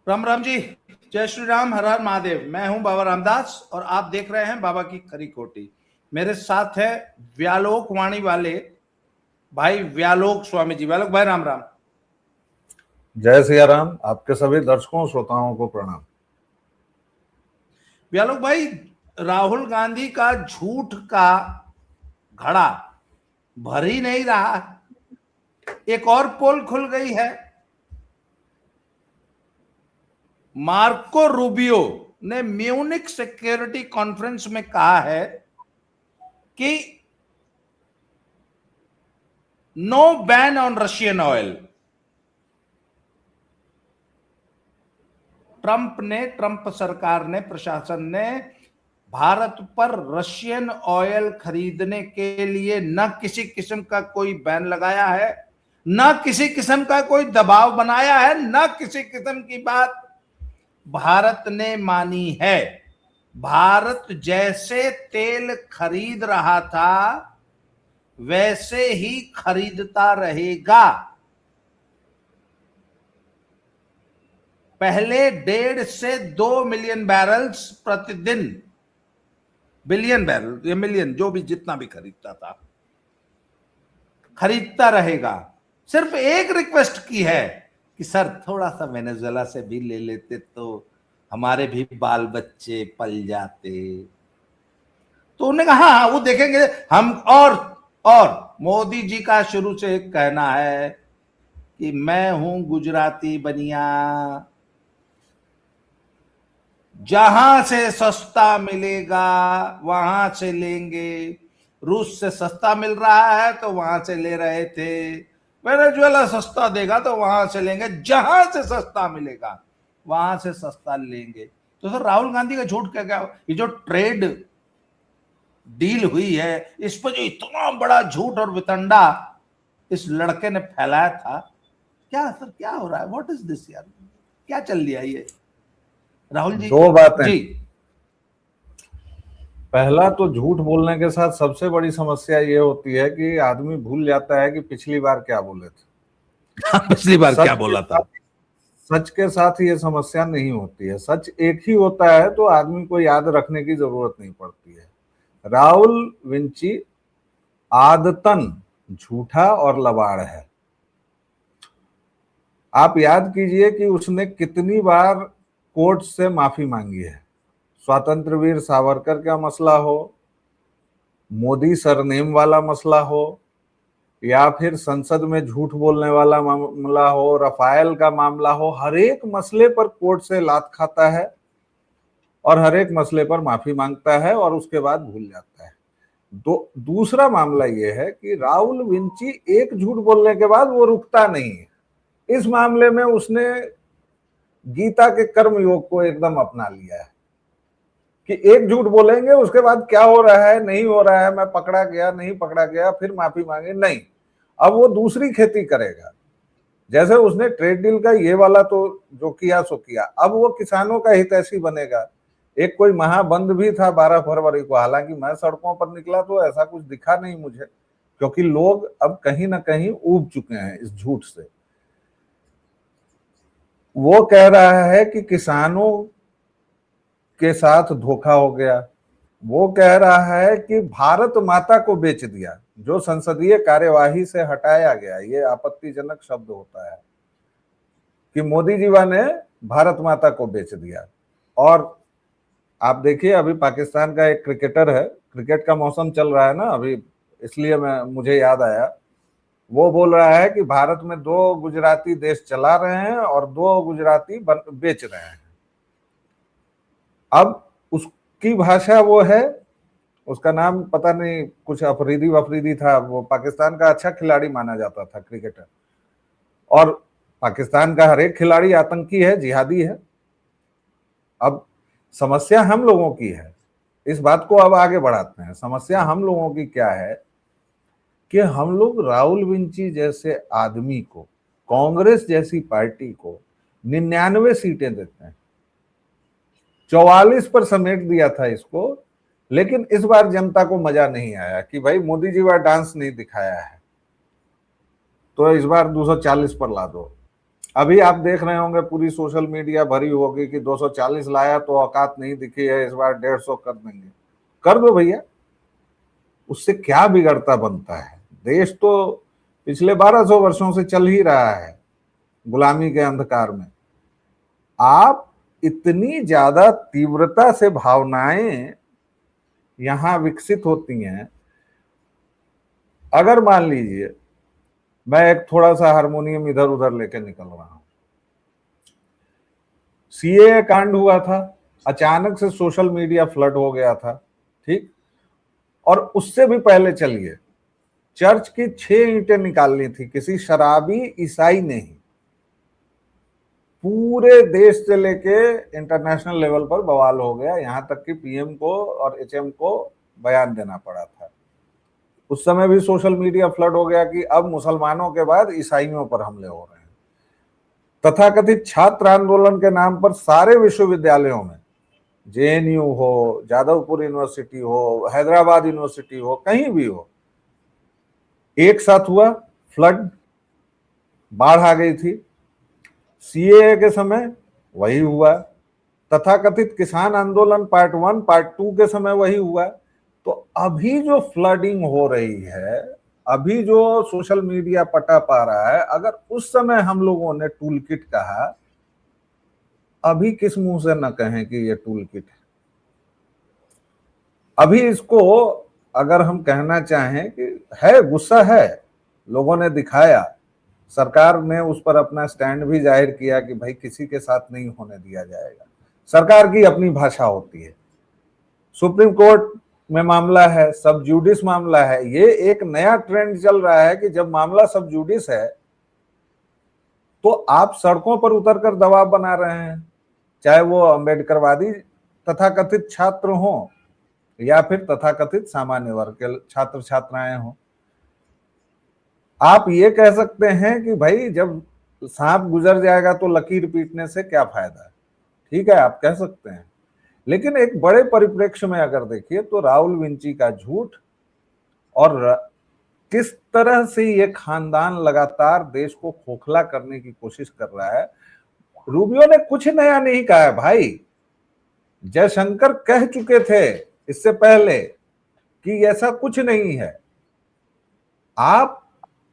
राम राम जी। जय श्री राम, हर हर महादेव। मैं हूं बाबा रामदास और आप देख रहे हैं बाबा की खरी खोटी। मेरे साथ है व्यालोक वाणी वाले भाई व्यालोक स्वामी जी। व्यालोक भाई राम राम। जय सिया राम। आपके सभी दर्शकों श्रोताओं को प्रणाम। व्यालोक भाई, राहुल गांधी का झूठ का घड़ा भर ही नहीं रहा। एक और पोल खुल गई है। मार्को रूबियो ने म्यूनिक सिक्योरिटी कॉन्फ्रेंस में कहा है कि no ban on Russian oil. Trump सरकार ने, प्रशासन ने भारत पर रशियन ऑयल खरीदने के लिए न किसी किस्म का कोई बैन लगाया है, न किसी किस्म का कोई दबाव बनाया है, न किसी किस्म की बात भारत ने मानी है। भारत जैसे तेल खरीद रहा था वैसे ही खरीदता रहेगा। पहले 1.5 से 2 मिलियन बैरल्स प्रतिदिन, बिलियन बैरल या मिलियन, जो भी जितना भी खरीदता था, खरीदता रहेगा। सिर्फ एक रिक्वेस्ट की है कि सर थोड़ा सा वेनेजुएला से भी ले लेते तो हमारे भी बाल बच्चे पल जाते। तो उन्होंने कहा हाँ वो देखेंगे हम। और मोदी जी का शुरू से एक कहना है कि मैं हूं गुजराती बनिया, जहां से सस्ता मिलेगा वहां से लेंगे। रूस से सस्ता मिल रहा है तो वहां से ले रहे थे, वेनेजुएला सस्ता देगा तो वहां से लेंगे, जहां से सस्ता मिलेगा वहां से सस्ता लेंगे। तो सर राहुल गांधी का झूठ क्या क्या, ये जो ट्रेड डील हुई है इस पर जो इतना बड़ा झूठ और वितंडा इस लड़के ने फैलाया था, क्या सर क्या हो रहा है? व्हाट इज दिस यार, क्या चल रहा है ये राहुल जी? दो बातें। जी पहला तो झूठ बोलने के साथ सबसे बड़ी समस्या ये होती है कि आदमी भूल जाता है कि पिछली बार क्या बोले थे। पिछली बार क्या सच के बोला था? साथ सच के साथ ये समस्या नहीं होती है। सच एक ही होता है तो आदमी को याद रखने की जरूरत नहीं पड़ती है। राहुल विंची आदतन झूठा और लबाड़ है। आप याद कीजिए कि उसने कितनी बार कोर्ट से माफी मांगी है। स्वतंत्र वीर सावरकर का मसला हो, मोदी सरनेम वाला मसला हो, या फिर संसद में झूठ बोलने वाला मामला हो, रफाल का मामला हो, हर एक मसले पर कोर्ट से लात खाता है और हर एक मसले पर माफी मांगता है और उसके बाद भूल जाता है। दूसरा मामला यह है कि राहुल विंची एक झूठ बोलने के बाद वो रुकता नहीं है। इस मामले में उसने गीता के कर्म योग को एकदम अपना लिया है कि एक झूठ बोलेंगे उसके बाद क्या हो रहा है नहीं हो रहा है, मैं पकड़ा गया नहीं पकड़ा गया, फिर माफी मांगे नहीं। अब वो दूसरी खेती करेगा। जैसे उसने ट्रेड डील का ये वाला तो जो किया सो किया, अब वो किसानों का हितैषी बनेगा। एक कोई महाबंद भी था 12 फरवरी को, हालांकि मैं सड़कों पर निकला तो ऐसा कुछ दिखा नहीं मुझे, क्योंकि लोग अब कहीं ना कहीं ऊब चुके हैं इस झूठ से। वो कह रहा है कि किसानों के साथ धोखा हो गया। वो कह रहा है कि भारत माता को बेच दिया, जो संसदीय कार्यवाही से हटाया गया। ये आपत्तिजनक शब्द होता है कि मोदी जी ने भारत माता को बेच दिया। और आप देखिए अभी पाकिस्तान का एक क्रिकेटर है, क्रिकेट का मौसम चल रहा है ना अभी, इसलिए मुझे याद आया, वो बोल रहा है कि भारत में 2 गुजराती देश चला रहे हैं और 2 गुजराती बेच रहे हैं। अब उसकी भाषा वो है, उसका नाम पता नहीं, कुछ अफरीदी वफरीदी था। वो पाकिस्तान का अच्छा खिलाड़ी माना जाता था क्रिकेटर, और पाकिस्तान का हर एक खिलाड़ी आतंकी है, जिहादी है। अब समस्या हम लोगों की है, इस बात को अब आगे बढ़ाते हैं। समस्या हम लोगों की क्या है कि हम लोग राहुल विंची जैसे आदमी को, कांग्रेस जैसी पार्टी को 99 सीटें देते हैं। 44 पर समेट दिया था इसको, लेकिन इस बार जनता को मजा नहीं आया कि भाई मोदी जी वह डांस नहीं दिखाया है, तो इस बार 240 पर ला दो। अभी आप देख रहे होंगे पूरी सोशल मीडिया भरी होगी कि 240 लाया तो औकात नहीं दिखी है, इस बार 150 कर देंगे। कर दो भैया, उससे क्या बिगड़ता बनता है। देश तो पिछले 1200 वर्षों से चल ही रहा है गुलामी के अंधकार में। आप इतनी ज्यादा तीव्रता से भावनाएं यहां विकसित होती हैं। अगर मान लीजिए मैं एक थोड़ा सा हारमोनियम इधर उधर लेके निकल रहा हूं, सीए कांड हुआ था, अचानक से सोशल मीडिया फ्लड हो गया था, ठीक। और उससे भी पहले चलिए, चर्च की 6 ईंटें निकालनी थी किसी शराबी ईसाई ने ही, पूरे देश से लेके इंटरनेशनल लेवल पर बवाल हो गया, यहां तक कि पीएम को और एचएम को बयान देना पड़ा था। उस समय भी सोशल मीडिया फ्लड हो गया कि अब मुसलमानों के बाद ईसाइयों पर हमले हो रहे हैं। तथाकथित छात्र आंदोलन के नाम पर सारे विश्वविद्यालयों में, जेएनयू हो, जादवपुर यूनिवर्सिटी हो, हैदराबाद यूनिवर्सिटी हो, कहीं भी हो, एक साथ हुआ फ्लड, बाढ़ आ गई थी। सीएए के समय वही हुआ, तथाकथित किसान आंदोलन पार्ट 1 पार्ट 2 के समय वही हुआ। तो अभी जो फ्लडिंग हो रही है, अभी जो सोशल मीडिया पटा पा रहा है, अगर उस समय हम लोगों ने टूल किट कहा, अभी किस मुंह से न कहें कि ये टूल किट है। अभी इसको अगर हम कहना चाहें कि है, गुस्सा है, लोगों ने दिखाया, सरकार ने उस पर अपना स्टैंड भी जाहिर किया कि भाई किसी के साथ नहीं होने दिया जाएगा। सरकार की अपनी भाषा होती है। सुप्रीम कोर्ट में मामला है, सब जुडिस मामला है। ये एक नया ट्रेंड चल रहा है कि जब मामला सब जुडिस है तो आप सड़कों पर उतरकर दबाव बना रहे हैं, चाहे वो अम्बेडकरवादी तथाकथित छात्र हों या फिर तथाकथित सामान्य वर्ग के छात्र छात्राएं हों। आप ये कह सकते हैं कि भाई जब सांप गुजर जाएगा तो लकीर पीटने से क्या फायदा है, ठीक है, आप कह सकते हैं। लेकिन एक बड़े परिप्रेक्ष्य में अगर देखिए तो राहुल विंची का झूठ और किस तरह से ये खानदान लगातार देश को खोखला करने की कोशिश कर रहा है। रूबियो ने कुछ नया नहीं कहा है भाई, जयशंकर कह चुके थे इससे पहले कि ऐसा कुछ नहीं है। आप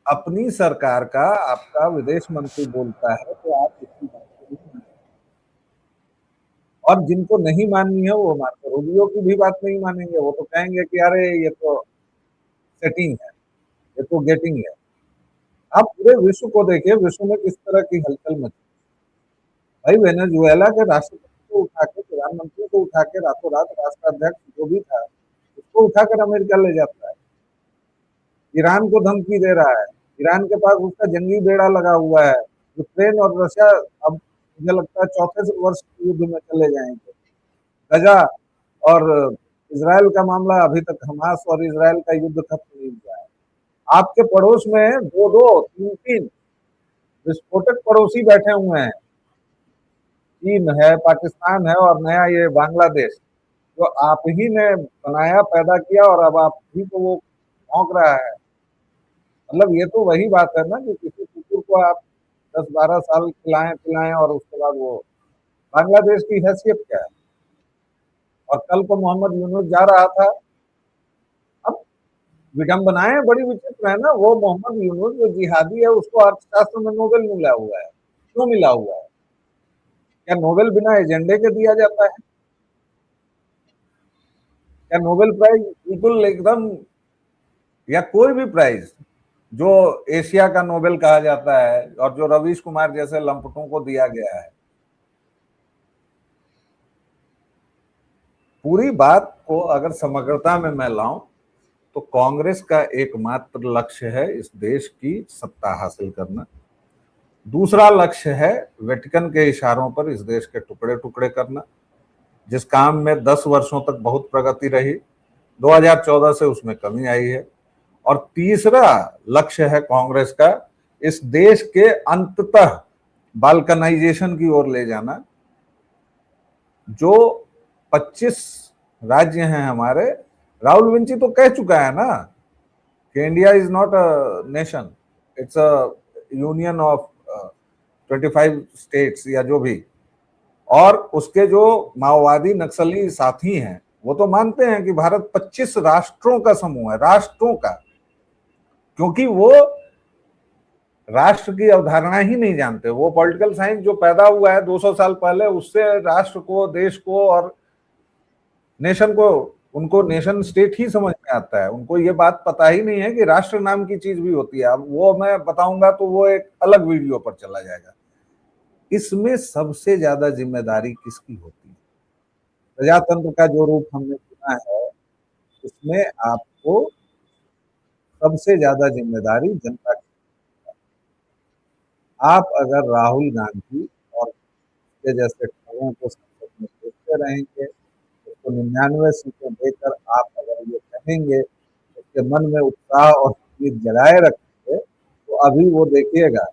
अपनी सरकार का, आपका विदेश मंत्री बोलता है तो आप इसकी बात करिए, और जिनको नहीं माननी है वो मानते। रूबियो की भी बात नहीं मानेंगे, वो तो कहेंगे कि अरे ये तो सेटिंग है, ये तो गेटिंग है। आप पूरे विश्व को देखिए, विश्व में किस तरह की हलचल मची। भाई वेनेजुएला के राष्ट्रपति को उठा के, प्रधानमंत्री को उठा के रातों रात राष्ट्राध्यक्ष जो भी था उसको उठाकर अमेरिका ले जाता है। ईरान को धमकी दे रहा है, ईरान के पास उसका जंगी बेड़ा लगा हुआ है। यूक्रेन और रशिया अब मुझे लगता है चौथे वर्ष युद्ध में चले जाएंगे। गजा और इसराइल का मामला, अभी तक हमास और इसराइल का युद्ध खत्म नहीं हुआ है। आपके पड़ोस में 2-2, 3-3 विस्फोटक पड़ोसी बैठे हुए हैं। चीन है, पाकिस्तान है और नया ये बांग्लादेश, जो आप ही ने बनाया, पैदा किया, और अब आप ही को वो भौंक रहा है। मतलब ये तो वही बात है ना कि किसी कुकुर को आप 10-12 साल खिलाएं पिलाएं और उसके बाद वो, बांग्लादेश की हैसियत क्या है। और कल को मोहम्मद यूनुस जा रहा था। अब विडंबनाएं बड़ी विचित्र है ना, वो मोहम्मद यूनुस जो जिहादी है उसको अर्थशास्त्र में नोबेल मिला हुआ है। क्यों मिला हुआ है? क्या नोबेल बिना एजेंडे के दिया जाता है? क्या नोबेल प्राइज बिल्कुल एकदम, या कोई भी प्राइज जो एशिया का नोबेल कहा जाता है और जो रवीश कुमार जैसे लंपटों को दिया गया है, पूरी बात को अगर समग्रता में मैं लाऊं तो कांग्रेस का एकमात्र लक्ष्य है इस देश की सत्ता हासिल करना। दूसरा लक्ष्य है वेटिकन के इशारों पर इस देश के टुकड़े टुकड़े करना, जिस काम में 10 वर्षों तक बहुत प्रगति रही, 2014 से उसमें कमी आई है। और तीसरा लक्ष्य है कांग्रेस का इस देश के अंततः बाल्कनाइजेशन की ओर ले जाना। जो 25 राज्य हैं हमारे, राहुल विंची तो कह चुका है ना कि India is not a nation, it's a union of 25 states या जो भी, और उसके जो माओवादी नक्सली साथी हैं वो तो मानते हैं कि भारत 25 राष्ट्रों का समूह है, राष्ट्रों का, क्योंकि वो राष्ट्र की अवधारणा ही नहीं जानते। वो पॉलिटिकल साइंस जो पैदा हुआ है 200 साल पहले, उससे राष्ट्र को, देश को और नेशन को, उनको नेशन स्टेट ही समझ में आता है। उनको ये बात पता ही नहीं है कि राष्ट्र नाम की चीज भी होती है। अब वो मैं बताऊंगा तो वो एक अलग वीडियो पर चला जाएगा। इसमें सबसे ज्यादा जिम्मेदारी किसकी होती है? प्रजातंत्र का जो रूप हमने सुना है उसमें आपको सबसे ज्यादा जिम्मेदारी जनता की। आप अगर राहुल गांधी और के जैसे लोगों को संसद में देखते रहेंगे, उसको 99 सीटें देकर आप अगर ये कहेंगे, उसके मन में उत्साह और उम्मीद जगाए रखेंगे, तो अभी वो देखिएगा।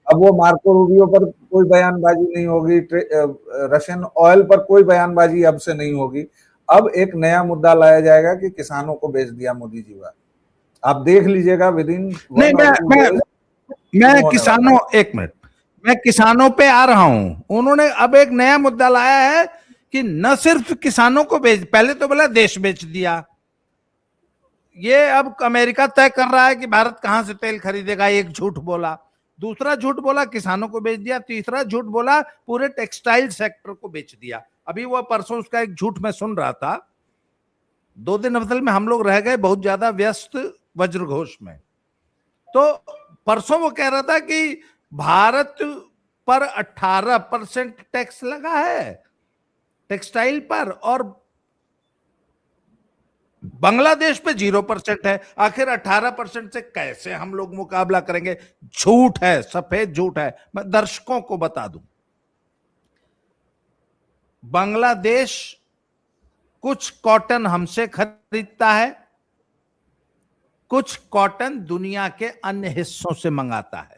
अब वो मार्को रूबियो पर कोई बयानबाजी नहीं होगी, रशियन ऑयल पर कोई बयानबाजी अब से नहीं होगी। अब एक नया मुद्दा लाया जाएगा कि किसानों को बेच दिया मोदी जी का। आप देख लीजिएगा विद इन नहीं, मैं किसानों, एक मिनट, मैं किसानों पे आ रहा हूं। उन्होंने अब एक नया मुद्दा लाया है कि न सिर्फ किसानों को बेच, पहले तो बोला देश बेच दिया, ये अब अमेरिका तय कर रहा है कि भारत कहां से तेल खरीदेगा, एक झूठ बोला। दूसरा झूठ बोला किसानों को बेच दिया। तीसरा झूठ बोला पूरे टेक्सटाइल सेक्टर को बेच दिया। अभी वो परसों उसका एक झूठ मैं सुन रहा था। 2 दिन असल में हम लोग रह गए बहुत ज्यादा व्यस्त वज्रघोष में। तो परसों वो कह रहा था कि भारत पर 18% टैक्स लगा है टेक्सटाइल पर और बांग्लादेश पे 0% है। आखिर 18% से कैसे हम लोग मुकाबला करेंगे? झूठ है, सफेद झूठ है। मैं दर्शकों को बता दूं, बांग्लादेश कुछ कॉटन हमसे खरीदता है, कुछ कॉटन दुनिया के अन्य हिस्सों से मंगाता है।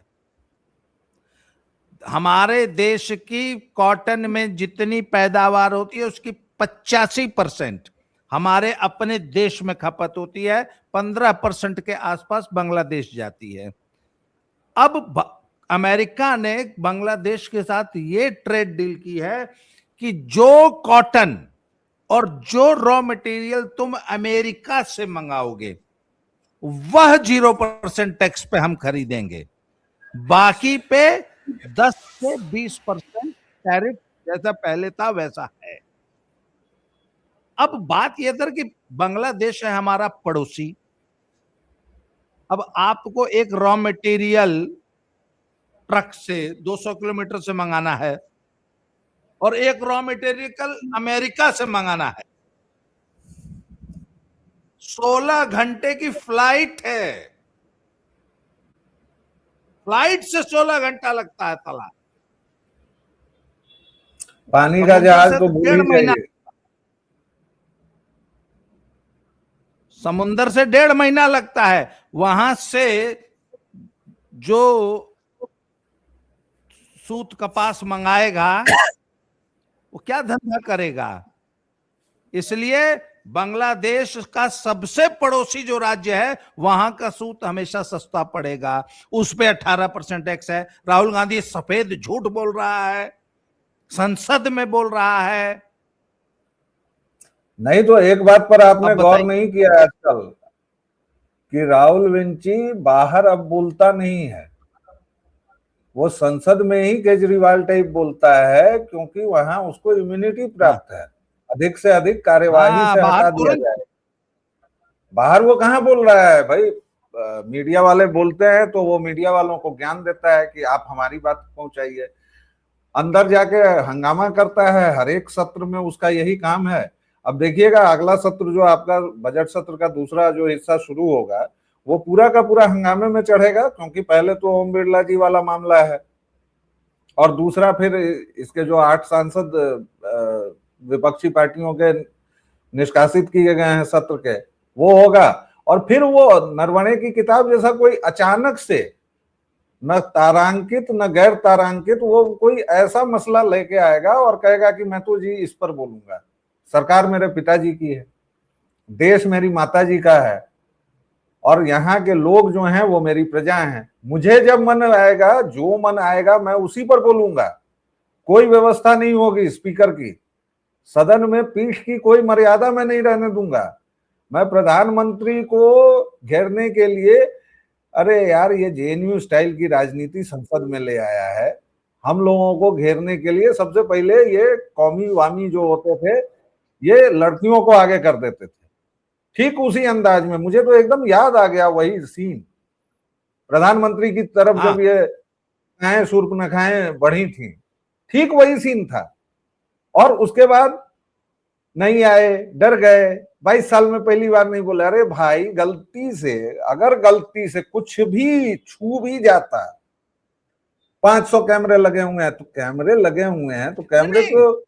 हमारे देश की कॉटन में जितनी पैदावार होती है उसकी 85% हमारे अपने देश में खपत होती है, 15% के आसपास बांग्लादेश जाती है। अब अमेरिका ने बांग्लादेश के साथ ये ट्रेड डील की है कि जो कॉटन और जो रॉ मटेरियल तुम अमेरिका से मंगाओगे वह 0% टैक्स पे हम खरीदेंगे, बाकी पे 10 से 20% टैरिफ जैसा पहले था वैसा है। अब बात यह था कि बांग्लादेश है हमारा पड़ोसी। अब आपको एक रॉ मटेरियल ट्रक से 200 किलोमीटर से मंगाना है और एक रॉ मटेरियल अमेरिका से मंगाना है। 16 घंटे की फ्लाइट है, फ्लाइट से 16 घंटा लगता है। तला पानी का जहाज तो भूल ही जाइए। समुंदर से 1.5 महीना लगता है। वहां से जो सूत कपास मंगाएगा वो क्या धंधा करेगा? इसलिए बांग्लादेश का सबसे पड़ोसी जो राज्य है वहां का सूत हमेशा सस्ता पड़ेगा, उस पे 18% टैक्स है। राहुल गांधी सफेद झूठ बोल रहा है, संसद में बोल रहा है। नहीं तो एक बात पर आपने गौर नहीं किया आजकल कि राहुल विंची बाहर अब बोलता नहीं है, वो संसद में ही केजरीवाल टाइप बोलता है, क्योंकि वहां उसको इम्यूनिटी प्राप्त है, अधिक से अधिक कार्यवाही से हटा दिया जाए। बाहर वो कहाँ बोल रहा है भाई? मीडिया वाले बोलते हैं तो वो मीडिया वालों को ज्ञान देता है कि आप हमारी बात पहुंचाइए। अंदर जाके हंगामा करता है, हर एक सत्र में उसका यही काम है। अब देखिएगा अगला सत्र जो आपका बजट सत्र का दूसरा जो हिस्सा शुरू होगा वो पूरा का पूरा हंगामे में चढ़ेगा, क्योंकि पहले तो ओम बिरला जी वाला मामला है और दूसरा फिर इसके जो 8 सांसद विपक्षी पार्टियों के निष्कासित किए गए हैं सत्र के, वो होगा। और फिर वो नरवणे की किताब जैसा कोई अचानक से न तारांकित न गैर तारांकित वो कोई ऐसा मसला लेके आएगा और कहेगा कि मैं तो जी इस पर बोलूंगा। सरकार मेरे पिताजी की है, देश मेरी माताजी का है, और यहाँ के लोग जो हैं वो मेरी प्रजा हैं। मुझे जब मन आएगा, जो मन आएगा, मैं उसी पर बोलूंगा। कोई व्यवस्था नहीं होगी स्पीकर की, सदन में पीठ की कोई मर्यादा मैं नहीं रहने दूंगा। मैं प्रधानमंत्री को घेरने के लिए, अरे यार ये जेएनयू स्टाइल की राजनीति संसद में ले आया है। हम लोगों को घेरने के लिए सबसे पहले ये कौमी वामी जो होते थे, ये लड़कियों को आगे कर देते थे। ठीक उसी अंदाज में मुझे तो एकदम याद आ गया वही सीन, प्रधानमंत्री की तरफ हाँ, जब ये शूर्पणखाएं बढ़ी थी, ठीक वही सीन था। और उसके बाद नहीं आए, डर गए। 22 साल में पहली बार नहीं बोले। अरे भाई गलती से, अगर गलती से कुछ भी छू भी जाता, 500 कैमरे लगे हुए हैं तो कैमरे लगे हुए हैं तो कैमरे नहीं, तो,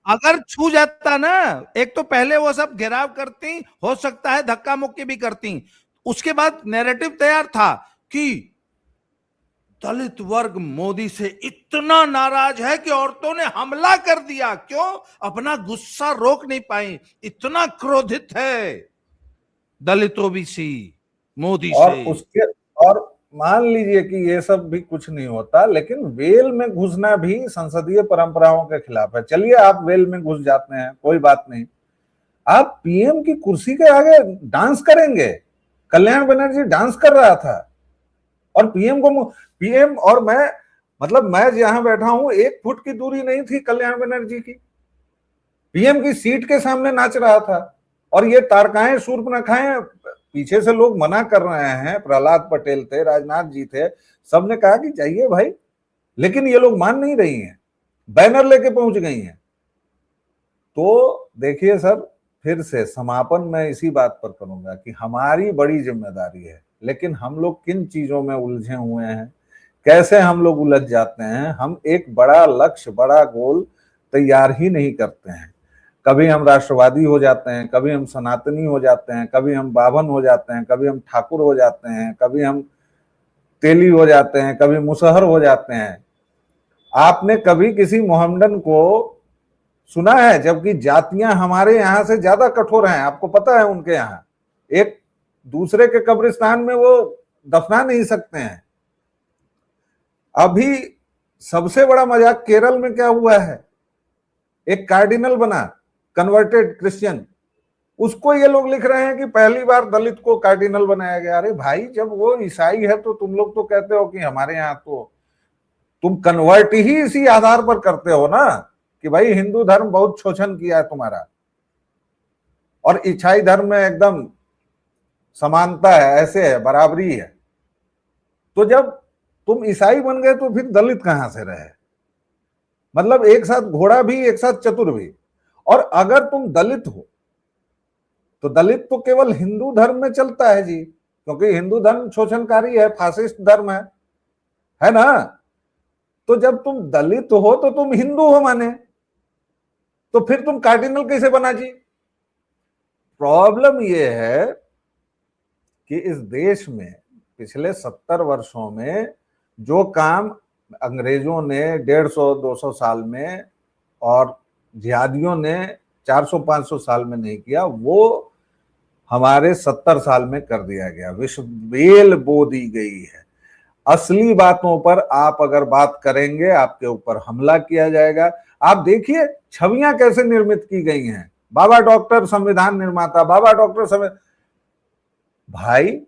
अगर छू जाता ना, एक तो पहले वो सब घेराव करती, हो सकता है धक्का मुक्की भी करती, उसके बाद नैरेटिव तैयार था कि दलित वर्ग मोदी से इतना नाराज है कि औरतों ने हमला कर दिया। क्यों? अपना गुस्सा रोक नहीं पाई, इतना क्रोधित है दलित ओबीसी मोदी और से। उसके, और मान लीजिए कि ये सब भी कुछ नहीं होता, लेकिन वेल में घुसना भी संसदीय परंपराओं के खिलाफ है। चलिए आप वेल में घुस जाते हैं, कोई बात नहीं, आप पीएम की कुर्सी के आगे डांस करेंगे? कल्याण बनर्जी डांस कर रहा था और पीएम और मैं, मतलब मैं जहां बैठा हूं 1 फुट की दूरी नहीं थी कल्याण बनर्जी की, पीएम की सीट के सामने नाच रहा था। और ये तारकाएं शूर्पणखाएं, पीछे से लोग मना कर रहे हैं, प्रहलाद पटेल थे, राजनाथ जी थे, सबने कहा कि जाइए भाई, लेकिन ये लोग मान नहीं रही हैं, बैनर लेके पहुंच गई हैं। तो देखिए सर, फिर से समापन मैं इसी बात पर करूंगा कि हमारी बड़ी जिम्मेदारी है, लेकिन हम लोग किन चीजों में उलझे हुए हैं, कैसे हम लोग उलझ जाते हैं। हम एक बड़ा लक्ष्य, बड़ा गोल तैयार ही नहीं करते हैं। कभी हम राष्ट्रवादी हो जाते हैं, कभी हम सनातनी हो जाते हैं, कभी हम बाभन हो जाते हैं, कभी हम ठाकुर हो जाते हैं, कभी हम तेली हो जाते हैं, कभी मुसहर हो जाते हैं। आपने कभी किसी मोहम्मडन को सुना है? जबकि जातियां हमारे यहां से ज्यादा कठोर हैं, आपको पता है। उनके यहां एक दूसरे के कब्रिस्तान में वो दफना नहीं सकते हैं। अभी सबसे बड़ा मजाक केरल में क्या हुआ है, एक कार्डिनल बना, कन्वर्टेड क्रिश्चियन, उसको ये लोग लिख रहे हैं कि पहली बार दलित को कार्डिनल बनाया गया। अरे भाई, जब वो ईसाई है तो तुम लोग तो कहते हो कि हमारे यहाँ तो, तुम कन्वर्ट ही इसी आधार पर करते हो ना कि भाई हिंदू धर्म बहुत शोषण किया है तुम्हारा, और ईसाई धर्म में एकदम समानता है, ऐसे है, बराबरी है। तो जब तुम ईसाई बन गए तो फिर दलित कहां से रहे? मतलब एक साथ घोड़ा भी, एक साथ चतुर भी। और अगर तुम दलित हो तो दलित तो केवल हिंदू धर्म में चलता है जी, क्योंकि हिंदू धर्म शोषणकारी है, फासिस्ट धर्म है ना। तो जब तुम दलित हो तो तुम हिंदू हो माने, तो फिर तुम कार्डिनल कैसे बना जी? प्रॉब्लम यह है कि इस देश में पिछले 70 वर्षों में जो काम अंग्रेजों ने 150-200 साल में और जिहादियों ने 400-500 साल में नहीं किया, वो हमारे 70 साल में कर दिया गया। विश्व बेल बो दी गई है। असली बातों पर आप अगर बात करेंगे, आपके ऊपर हमला किया जाएगा। आप देखिए छवियां कैसे निर्मित की गई हैं, बाबा डॉक्टर संविधान निर्माता, बाबा डॉक्टर भाई,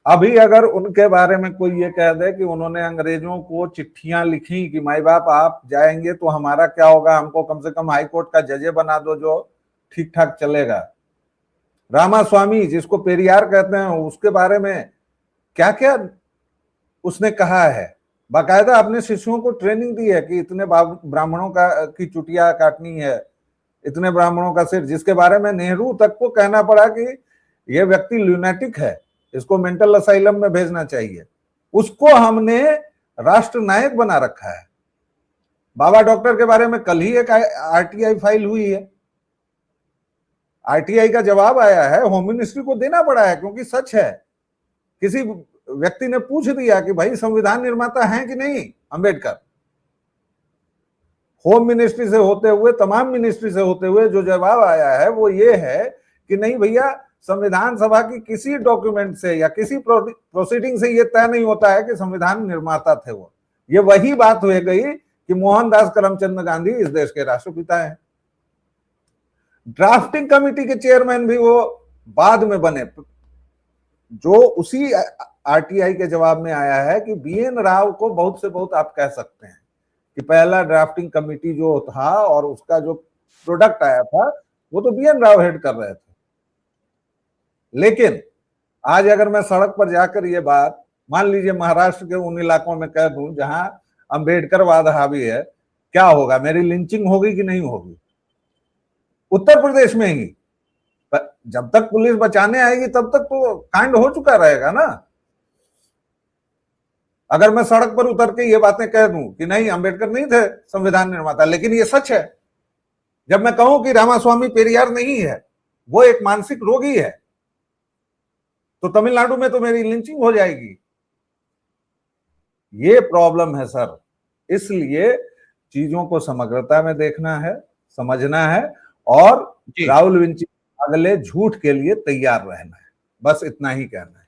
अभी अगर उनके बारे में कोई ये कह दे कि उन्होंने अंग्रेजों को चिट्ठियां लिखी कि माई बाप आप जाएंगे तो हमारा क्या होगा, हमको कम से कम हाई कोर्ट का जजे बना दो जो ठीक ठाक चलेगा। रामास्वामी, जिसको पेरियार कहते हैं, उसके बारे में क्या क्या उसने कहा है। बाकायदा अपने शिष्यों को ट्रेनिंग दी है कि इतने ब्राह्मणों की चुटिया काटनी है, इतने ब्राह्मणों का सिर, जिसके बारे में नेहरू तक को कहना पड़ा कि यह व्यक्ति ल्यूनेटिक है, इसको मेंटल असाइलम में भेजना चाहिए। उसको हमने राष्ट्र नायक बना रखा है। बाबा डॉक्टर के बारे में कल ही एक आरटीआई फाइल हुई है, आरटीआई का जवाब आया है, होम मिनिस्ट्री को देना पड़ा है, क्योंकि सच है। किसी व्यक्ति ने पूछ दिया कि भाई संविधान निर्माता हैं कि नहीं अंबेडकर, होम मिनिस्ट्री से होते हुए, तमाम मिनिस्ट्री से होते हुए जो जवाब आया है वो ये है कि नहीं भैया, संविधान सभा की किसी डॉक्यूमेंट से या किसी प्रोसीडिंग से ये तय नहीं होता है कि संविधान निर्माता थे वो। ये वही बात हो गई कि मोहनदास करमचंद गांधी इस देश के राष्ट्रपिता हैं। ड्राफ्टिंग कमेटी के चेयरमैन भी वो बाद में बने, जो उसी आरटीआई के जवाब में आया है कि बीएन राव को बहुत से बहुत आप कह सकते हैं कि पहला ड्राफ्टिंग कमेटी जो था और उसका जो प्रोडक्ट आया था वो तो बीएन राव हेड कर रहे थे। लेकिन आज अगर मैं सड़क पर जाकर ये बात, मान लीजिए महाराष्ट्र के उन इलाकों में कह दूं जहां अंबेडकरवाद हावी है, क्या होगा? मेरी लिंचिंग होगी कि नहीं होगी? उत्तर प्रदेश में ही जब तक पुलिस बचाने आएगी तब तक तो कांड हो चुका रहेगा ना। अगर मैं सड़क पर उतर के ये बातें कह दूं कि नहीं अंबेडकर नहीं थे संविधान निर्माता, लेकिन ये सच है, जब मैं कहूं कि रामास्वामी पेरियार नहीं है, वो एक मानसिक रोगी है, तो तमिलनाडु में तो मेरी लिंचिंग हो जाएगी। ये प्रॉब्लम है सर। इसलिए चीजों को समग्रता में देखना है, समझना है और राहुल विंची अगले झूठ के लिए तैयार रहना है, बस इतना ही कहना है।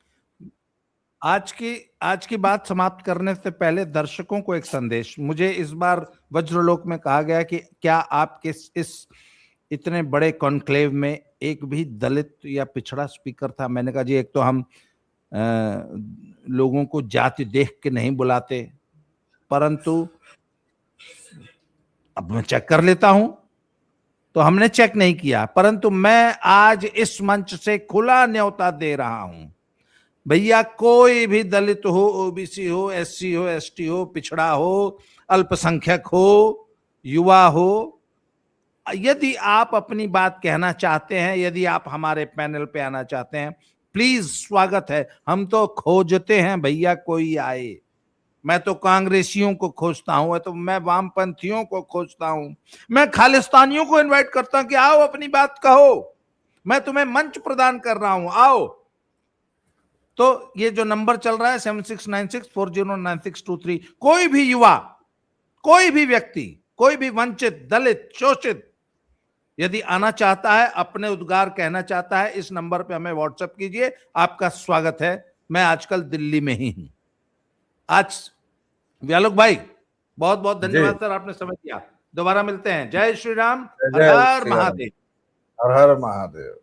आज की बात समाप्त करने से पहले दर्शकों को एक संदेश। मुझे इस बार वज्रलोक में कहा गया कि क्या आपके इस इतने बड़े कॉन्क्लेव में एक भी दलित या पिछड़ा स्पीकर था? मैंने कहा जी, एक तो हम लोगों को जाति देख के नहीं बुलाते, परंतु अब मैं चेक कर लेता हूं, तो हमने चेक नहीं किया। परंतु मैं आज इस मंच से खुला न्योता दे रहा हूं, भैया कोई भी दलित हो, ओबीसी हो, एससी हो, एसटी हो, पिछड़ा हो, अल्पसंख्यक हो, युवा हो, यदि आप अपनी बात कहना चाहते हैं, यदि आप हमारे पैनल पे आना चाहते हैं, प्लीज स्वागत है। हम तो खोजते हैं भैया कोई आए। मैं तो कांग्रेसियों को खोजता हूं, तो मैं वामपंथियों को खोजता हूं, मैं खालिस्तानियों को इनवाइट करता हूं कि आओ अपनी बात कहो, मैं तुम्हें मंच प्रदान कर रहा हूं, आओ। तो ये जो नंबर चल रहा है 7696409623, कोई भी युवा, कोई भी व्यक्ति, कोई भी वंचित, दलित, शोषित यदि आना चाहता है, अपने उद्गार कहना चाहता है, इस नंबर पे हमें व्हाट्सएप कीजिए, आपका स्वागत है। मैं आजकल दिल्ली में ही हूं। आज व्यालोक भाई बहुत बहुत धन्यवाद सर, आपने समय दिया। दोबारा मिलते हैं। जय श्री राम, हर हर महादेव। हर हर महादेव।